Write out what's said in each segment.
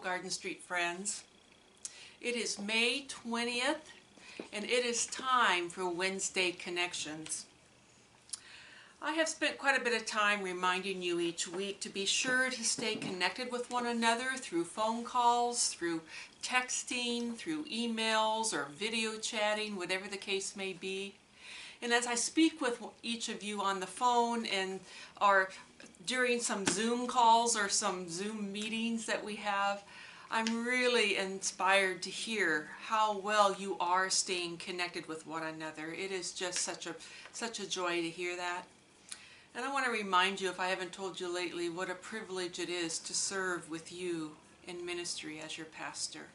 Garden Street friends. It is May 20th and it is time for Wednesday Connections. I have spent quite a bit of time reminding you each week to be sure to stay connected with one another through phone calls, through texting, through emails or video chatting, whatever the case may be. And as I speak with each of you on the phone or during some Zoom calls or some Zoom meetings that we have, I'm really inspired to hear how well you are staying connected with one another. It is just such a joy to hear that. And I want to remind you, if I haven't told you lately, what a privilege it is to serve with you in ministry as your pastor.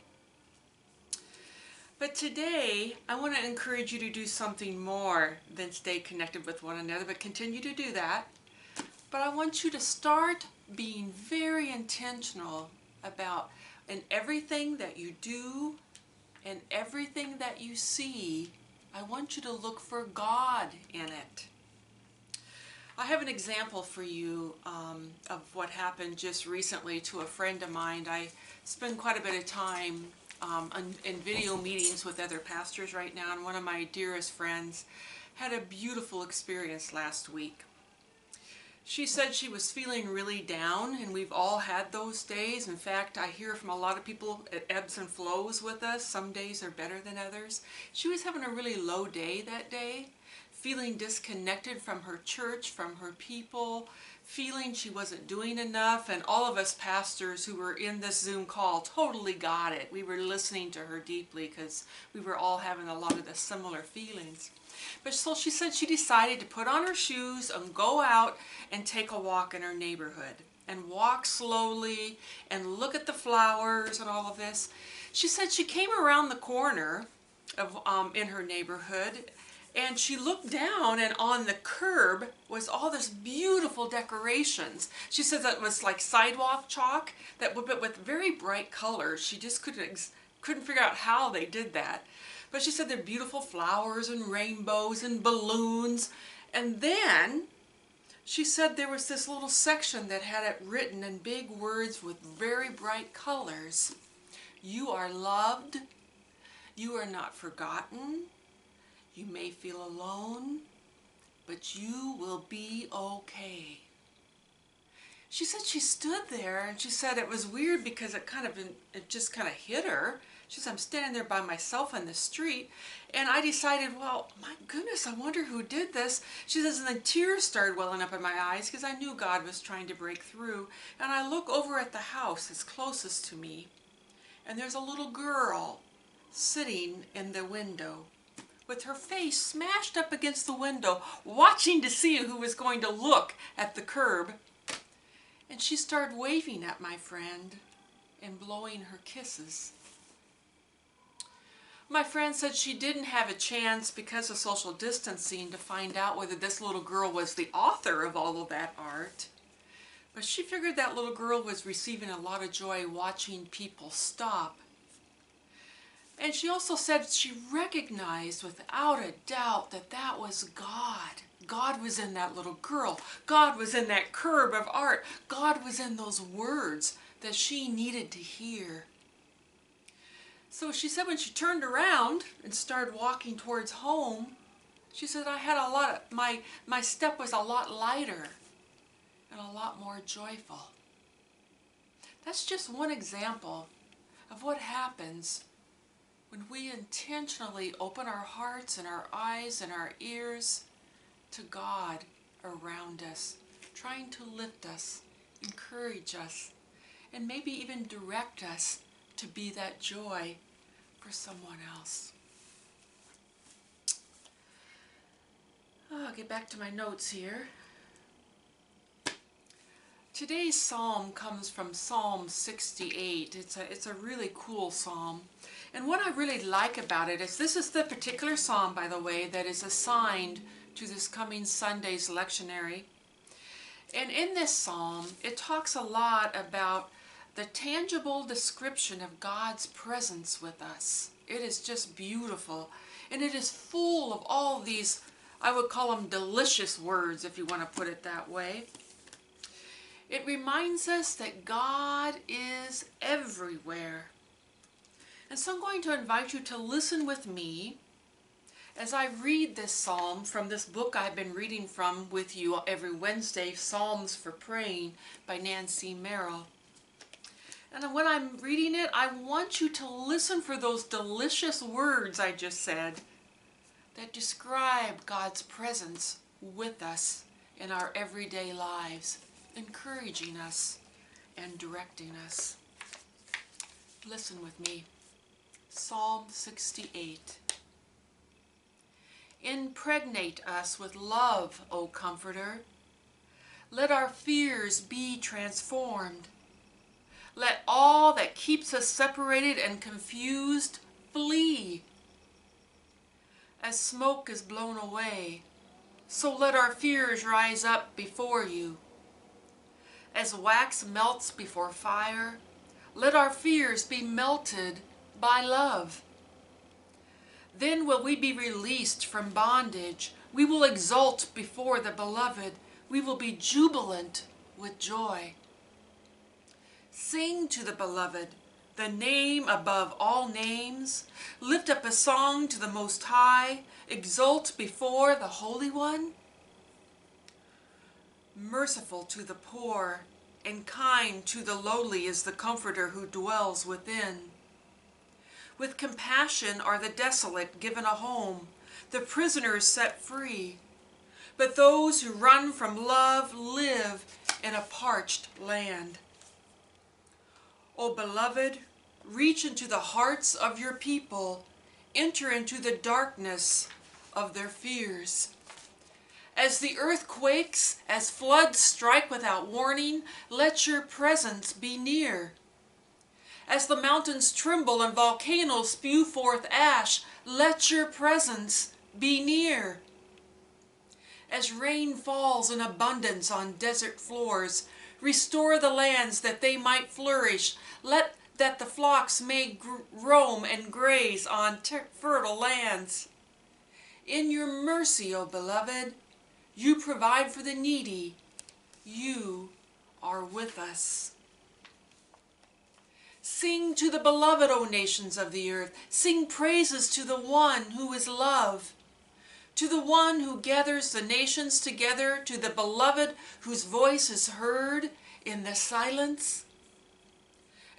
But today, I want to encourage you to do something more than stay connected with one another, but continue to do that. But I want you to start being very intentional about in everything that you do and everything that you see, I want you to look for God in it. I have an example for you of what happened just recently to a friend of mine. I spend quite a bit of time in video meetings with other pastors right now, and one of my dearest friends had a beautiful experience last week. She said she was feeling really down, and we've all had those days. In fact, I hear from a lot of people it ebbs and flows with us. Some days are better than others. She was having a really low day that day, feeling disconnected from her church, from her people, feeling she wasn't doing enough, and all of us pastors who were in this Zoom call totally got it. We were listening to her deeply because we were all having a lot of the similar feelings. But so she said she decided to put on her shoes and go out and take a walk in her neighborhood and walk slowly and look at the flowers and all of this. She said she came around the corner of in her neighborhood, and she looked down, and on the curb was all this beautiful decorations. She said that was like sidewalk chalk but with very bright colors. She just couldn't figure out how they did that. But she said they're beautiful flowers and rainbows and balloons. And then she said there was this little section that had it written in big words with very bright colors. You are loved. You are not forgotten. You may feel alone, but you will be okay. She said she stood there, and she said it was weird because it just kind of hit her. She said, I'm standing there by myself in the street, and I decided, well, my goodness, I wonder who did this. She says, and then tears started welling up in my eyes because I knew God was trying to break through. And I look over at the house that's closest to me, and there's a little girl sitting in the window with her face smashed up against the window, watching to see who was going to look at the curb. And she started waving at my friend and blowing her kisses. My friend said she didn't have a chance because of social distancing to find out whether this little girl was the author of all of that art. But she figured that little girl was receiving a lot of joy watching people stop. And she also said she recognized without a doubt that that was God. God was in that little girl. God was in that curb of art. God was in those words that she needed to hear. So she said when she turned around and started walking towards home, she said I had my step was a lot lighter and a lot more joyful. That's just one example of what happens when we intentionally open our hearts and our eyes and our ears to God around us, trying to lift us, encourage us, and maybe even direct us to be that joy for someone else. I'll get back to my notes here. Today's psalm comes from Psalm 68. It's a really cool psalm. And what I really like about it is this is the particular psalm, by the way, that is assigned to this coming Sunday's lectionary. And in this psalm, it talks a lot about the tangible description of God's presence with us. It is just beautiful. And it is full of all these, I would call them delicious words, if you want to put it that way. It reminds us that God is everywhere. And so I'm going to invite you to listen with me as I read this psalm from this book I've been reading from with you every Wednesday, Psalms for Praying by Nancy Merrill. And when I'm reading it, I want you to listen for those delicious words I just said that describe God's presence with us in our everyday lives, encouraging us and directing us. Listen with me. Psalm 68. Impregnate us with love, O Comforter. Let our fears be transformed. Let all that keeps us separated and confused flee. As smoke is blown away, so let our fears rise up before you. As wax melts before fire, let our fears be melted by love. Then will we be released from bondage. We will exult before the beloved. We will be jubilant with joy. Sing to the beloved, the name above all names. Lift up a song to the Most High. Exult before the Holy One. Merciful to the poor and kind to the lowly is the Comforter who dwells within. With compassion are the desolate given a home, the prisoners set free. But those who run from love live in a parched land. O beloved, reach into the hearts of your people, enter into the darkness of their fears. As the earth quakes, as floods strike without warning, let your presence be near. As the mountains tremble and volcanoes spew forth ash, let your presence be near. As rain falls in abundance on desert floors, restore the lands that they might flourish. Let that the flocks may roam and graze on fertile lands. In your mercy, O beloved, you provide for the needy. You are with us. Sing to the beloved, O nations of the earth. Sing praises to the one who is love. To the one who gathers the nations together, to the beloved whose voice is heard in the silence.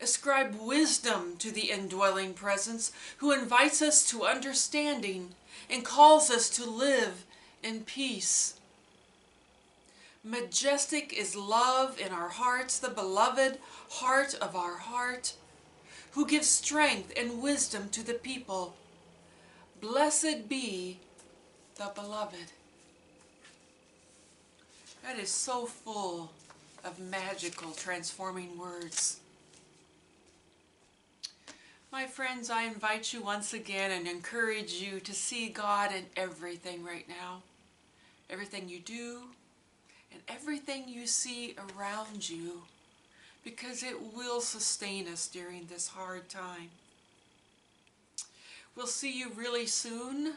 Ascribe wisdom to the indwelling presence who invites us to understanding and calls us to live in peace. Majestic is love in our hearts, the beloved heart of our heart, who gives strength and wisdom to the people. Blessed be the beloved. That is so full of magical, transforming words. My friends, I invite you once again and encourage you to see God in everything right now. Everything you do and everything you see around you, because it will sustain us during this hard time. We'll see you really soon,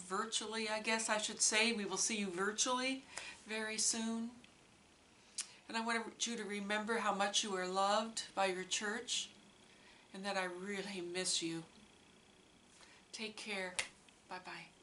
virtually, I guess I should say. We will see you virtually very soon. And I want you to remember how much you are loved by your church and that I really miss you. Take care. Bye-bye.